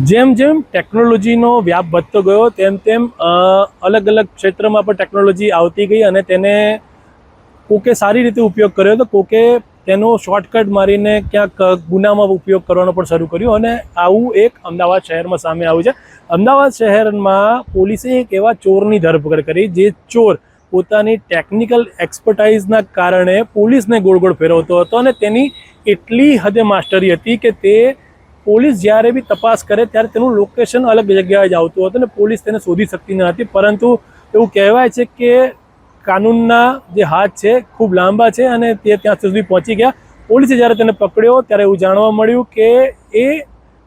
જેમ જેમ ટેકનોલોજીનો વ્યાપ વધતો ગયો તેમ અલગ અલગ ક્ષેત્રમાં પણ ટેકનોલોજી આવતી ગઈ અને તેને કોકે સારી રીતે ઉપયોગ કર્યો તો કોકે તેનો શોર્ટકટ મારીને ક્યાંક ગુનામાં ઉપયોગ કરવાનો પણ શરૂ કર્યો અને આવું એક અમદાવાદ શહેરમાં સામે આવ્યું છે. અમદાવાદ શહેરમાં પોલીસે એક એવા ચોરની ધરપકડ કરી જે ચોર પોતાની ટેકનિકલ એક્સપર્ટાઇઝના કારણે પોલીસને ગોળ ગોળ ફેરવતો હતો અને તેની એટલી હદે માસ્ટરી હતી કે તે પોલીસ જ્યારે બી તપાસ કરે ત્યારે તેનું લોકેશન અલગ જગ્યાએ જ આવતું હતું અને પોલીસ તેને શોધી શકતી ન હતી. પરંતુ એવું કહેવાય છે કે કાનૂનના જે હાથ છે ખૂબ લાંબા છે અને તે ત્યાં સુધી પહોંચી ગયા. પોલીસે જ્યારે તેને પકડ્યો ત્યારે એવું જાણવા મળ્યું કે એ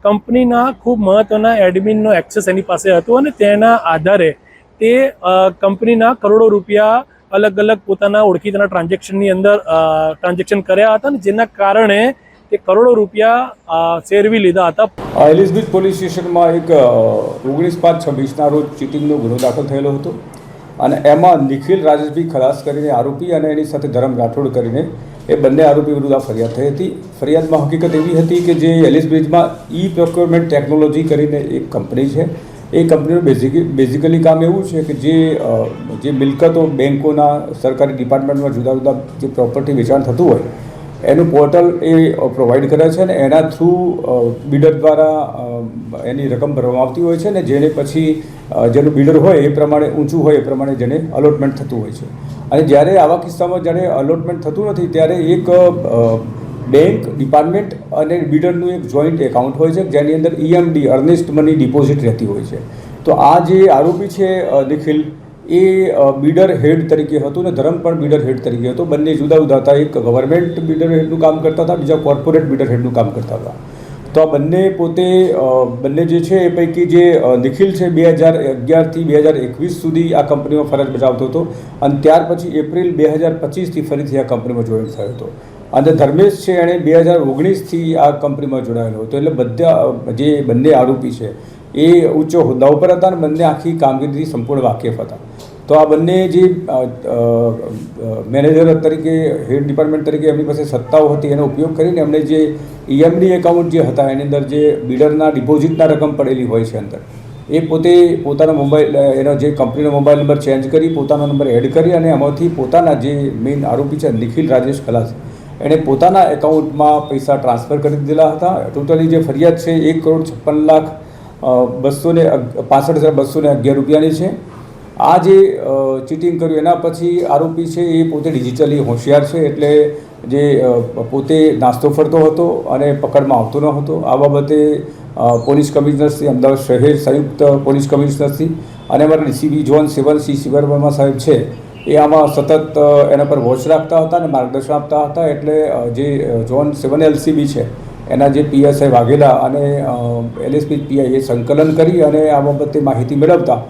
કંપનીના ખૂબ મહત્ત્વના એડમિનનો એક્સેસ એની પાસે હતો અને તેના આધારે તે કંપનીના કરોડો રૂપિયા અલગ અલગ પોતાના ઓળખીતાના ટ્રાન્ઝેક્શનની અંદર ટ્રાન્ઝેક્શન કર્યા હતા અને જેના કારણે તે કરોડો રૂપિયા શેરવી લીધા હતા. એલિઝબેથ પોલીસ સ્ટેશનમાં એક 19/5/26ના રોજ ચીટિંગનો ગુનો દાખલ થયેલો હતો અને એમાં નિખિલ રાજેશભાઈ ખલાસ કરીને આરોપી અને એની સાથે ધરમ રાઠોડ કરીને એ બંને આરોપી વિરુદ્ધ આ ફરિયાદ થઈ હતી. ફરિયાદમાં હકીકત એવી હતી કે જે એલિઝબેથમાં ઈ પ્રોક્યોરમેન્ટ ટેકનોલોજી કરીને એક કંપની છે. એ કંપનીનું બેઝિકલી કામ એવું છે કે જે મિલકતો બેન્કોના સરકારી ડિપાર્ટમેન્ટમાં જુદા જુદા જે પ્રોપર્ટી વેચાણ થતું હોય એનું પોર્ટલ એ પ્રોવાઈડ કરે છે અને એના થ્રુ બિડર દ્વારા એની રકમ ભરવામાં આવતી હોય છે ને જેને પછી જેનું બિડર હોય એ પ્રમાણે ઊંચું હોય એ પ્રમાણે જેને અલોટમેન્ટ થતું હોય છે. અને જ્યારે આવા કિસ્સામાં જ્યારે અલોટમેન્ટ થતું નથી ત્યારે એક બેંક ડિપાર્ટમેન્ટ અને બિડરનું એક જોઈન્ટ એકાઉન્ટ હોય છે જેની અંદર EMD અર્નેસ્ટ મની ડિપોઝિટ રહેતી હોય છે. તો આ જે આરોપી છે નિખિલ એ બિડર હેડ તરીકે હતું ને ધરમ પણ બિડર હેડ તરીકે હતો. બંને જુદા જુદા હતા. એક ગવર્મેન્ટ બિડર હેડનું કામ કરતા હતા, બીજા કોર્પોરેટ બિડર હેડનું કામ કરતા હતા. તો આ બંને જે છે એ પૈકી જે નિખિલ છે 2011થી 2021 સુધી આ કંપનીમાં ફરજ બજાવતો હતો અને ત્યાર પછી એપ્રિલ 2025થી ફરીથી આ કંપનીમાં જોઈન થયો હતો. અને ધર્મેશ છે એણે 2019થી આ કંપનીમાં જોડાયેલો હતો. એટલે બધા જે બંને આરોપી છે એ ઉચ્ચ હોદ્દા ઉપર હતા અને બંને આખી કામગીરીથી સંપૂર્ણ વાકેફ હતા. તો આ બંને જે મેનેજર તરીકે હેડ ડિપાર્ટમેન્ટ તરીકે એમની પાસે સત્તાઓ હતી એનો ઉપયોગ કરીને એમણે જે EMD એકાઉન્ટ જે હતા એની અંદર જે બિડરના ડિપોઝિટના રકમ પડેલી હોય છે અંદર એ પોતે પોતાનો મોબાઈલ એનો જે કંપનીનો મોબાઈલ નંબર ચેન્જ કરી પોતાનો નંબર એડ કરી અને એમાંથી પોતાના જે મેઇન આરોપી છે નિખિલ રાજેશ ખલાસ એણે પોતાના એકાઉન્ટમાં પૈસા ટ્રાન્સફર કરી દીધેલા હતા. ટોટલી જે ફરિયાદ છે 1,56,265,211 રૂપિયાની છે. આ જે ચીટિંગ કર્યું એના પછી આરોપી છે એ પોતે ડિજિટલી હોશિયાર છે એટલે જે પોતે નાસ્તો ફરતો હતો અને પકડમાં આવતો ન હતો. આ બાબતે પોલીસ કમિશનરશ્રી અમદાવાદ શહેર સંયુક્ત પોલીસ કમિશનરશ્રી અને અમારા DCP ઝોન 7 શ્રી શિવર વર્મા સાહેબ છે એ આમાં સતત એના પર વોચ રાખતા હતા અને માર્ગદર્શન આપતા હતા. એટલે જે ઝોન 7 LCB છે એના જે PSI વાઘેલા અને LSP PI એ સંકલન કરી અને આ બાબતે માહિતી મેળવતા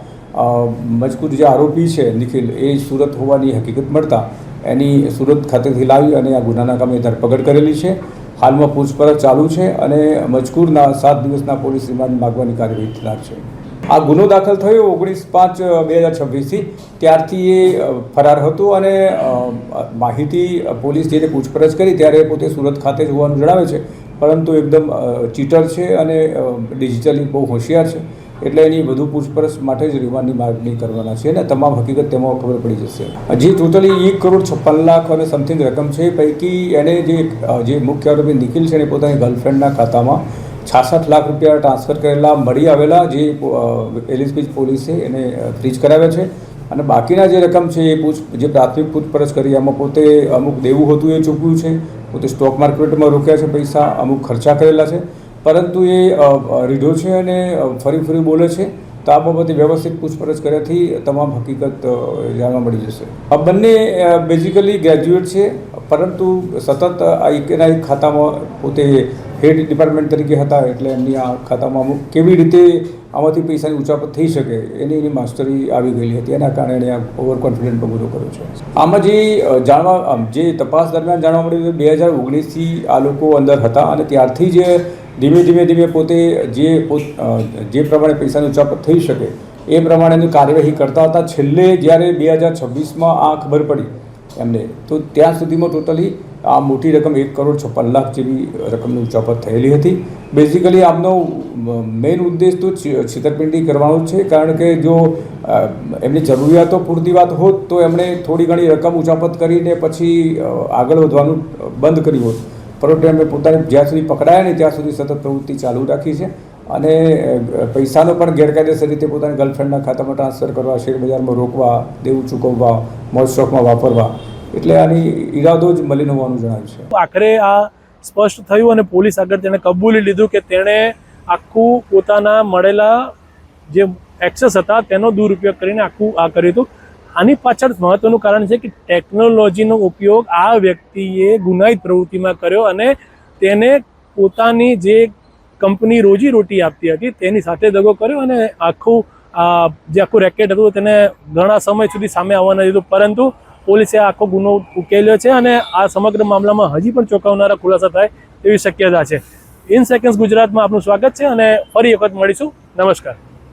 મજકૂર જે આરોપી છે નિખિલ એ સુરત હોવાની હકીકત મળતા એની સુરત ખાતેથી લાવી અને આ ગુનાના કામે ધરપકડ કરેલી છે. હાલમાં પૂછપરછ ચાલુ છે અને મજકૂરના 7 દિવસના પોલીસ રિમાન્ડ માગવાની કાર્યવાહી થનાર છે. આ ગુનો દાખલ થયો 19/5/2026થી. ત્યારથી એ ફરાર હતો અને માહિતી પોલીસ જેને પૂછપરછ કરી ત્યારે પોતે સુરત ખાતે જ હોવાનું જણાવે છે, પરંતુ એકદમ ચીટર છે અને ડિજિટલી બહુ હોશિયાર છે. એટલે એની વધુ પૂછપરછ માટે જ રિમાન્ડની માગણી કરવાના છે અને તમામ હકીકત તેમાં ખબર પડી જશે. હજી ટોટલી 1,56,00,000 અને સમથિંગ રકમ છે. પૈકી એને જે મુખ્ય આરોપી નિખિલ છે એને પોતાની ગર્લફ્રેન્ડના ખાતામાં 66 લાખ રૂપિયા ટ્રાન્સફર કરેલા મળી આવેલા જે એલિઝબેથ પોલીસે એને ફ્રીજ કરાવ્યા છે. અને બાકીના જે રકમ છે એ જે પ્રાથમિક પૂછપરછ કરી એમાં પોતે અમુક દેવું હતું એ ચૂકવ્યું છે, પોતે સ્ટોક માર્કેટમાં રોક્યા છે પૈસા, અમુક ખર્ચા કરેલા છે, પરંતુ એ રીઢો છે અને ફરી બોલે છે. તો આ બાબતે વ્યવસ્થિત પૂછપરછ કર્યાથી તમામ હકીકત જાણવા મળી જશે. આ બંને બેઝિકલી ગ્રેજ્યુએટ છે, પરંતુ સતત એના એક ખાતામાં પોતે હેડ ડિપાર્ટમેન્ટ તરીકે હતા એટલે એમની આ ખાતામાં અમુક કેવી રીતે આમાંથી પૈસાની ઉચાપત થઈ શકે એની માસ્ટરી આવી ગયેલી હતી. એના કારણે એણે આ ઓવર કોન્ફિડન્ટ ગુનો કર્યો છે. આમાં જે તપાસ દરમિયાન જાણવા મળ્યું 2019થી આ લોકો અંદર હતા અને ત્યારથી જ ધીમે પોતે જે પ્રમાણે પૈસાની ઉચાપત થઈ શકે એ પ્રમાણેની કાર્યવાહી કરતા હતા. છેલ્લે જ્યારે 2026માં આ ખબર પડી એમને. તો ત્યાં સુધીમાં ટોટલી આ મોટી રકમ 1,56,00,000 જેવી રકમની ઉચાપત થયેલી હતી. બેઝિકલી આમનો મેઇન ઉદ્દેશ તો છેતરપિંડી કરવાનો જ છે, કારણ કે જો એમની જરૂરિયાતો પૂરતી વાત હોત તો એમણે થોડી ઘણી રકમ ઉચાપત કરીને પછી આગળ વધવાનું બંધ કર્યું હોત, પરંતુ એમણે પોતાની જ્યાં સુધી પકડાયા નહીં ત્યાં સુધી સતત પ્રવૃત્તિ ચાલુ રાખી છે અને પૈસાનો પણ ગેરકાયદેસર રીતે પોતાની ગર્લફ્રેન્ડના ખાતામાં ટ્રાન્સફર કરવા, શેરબજારમાં રોકવા, દેવું ચૂકવવા, મોજ શોખમાં વાપરવા, એટલે આની ઈરાદો જ મલિન હોવાનું જણાવ્યું છે. આખરે આ સ્પષ્ટ થયું અને પોલીસ આગળ તેણે કબૂલી લીધું કે તેણે આખું પોતાના મળેલા જે એક્સેસ હતા તેનો દુરુપયોગ કરીને આખું આ કર્યું હતું. આની પાછળ મહત્વનું કારણ છે કે ટેકનોલોજીનો ઉપયોગ આ વ્યક્તિએ ગુનાહિત પ્રવૃત્તિમાં કર્યો અને તેને પોતાની જે કંપની રોજીરોટી આપતી હતી તેની સાથે દગો કર્યો અને જે આખું રેકેટ હતું તેને ઘણા સમય સુધી સામે આવવા ન દીધું. પરંતુ પોલીસે આખો ગુનો ઉકેલ્યો છે અને આ સમગ્ર મામલામાં હજી પણ ચોંકાવનારા ખુલાસા થાય તેવી શક્યતા છે. ઇન સેકન્ડ્સ ગુજરાતમાં આપનું સ્વાગત છે અને ફરી વખત મળીશું. નમસ્કાર.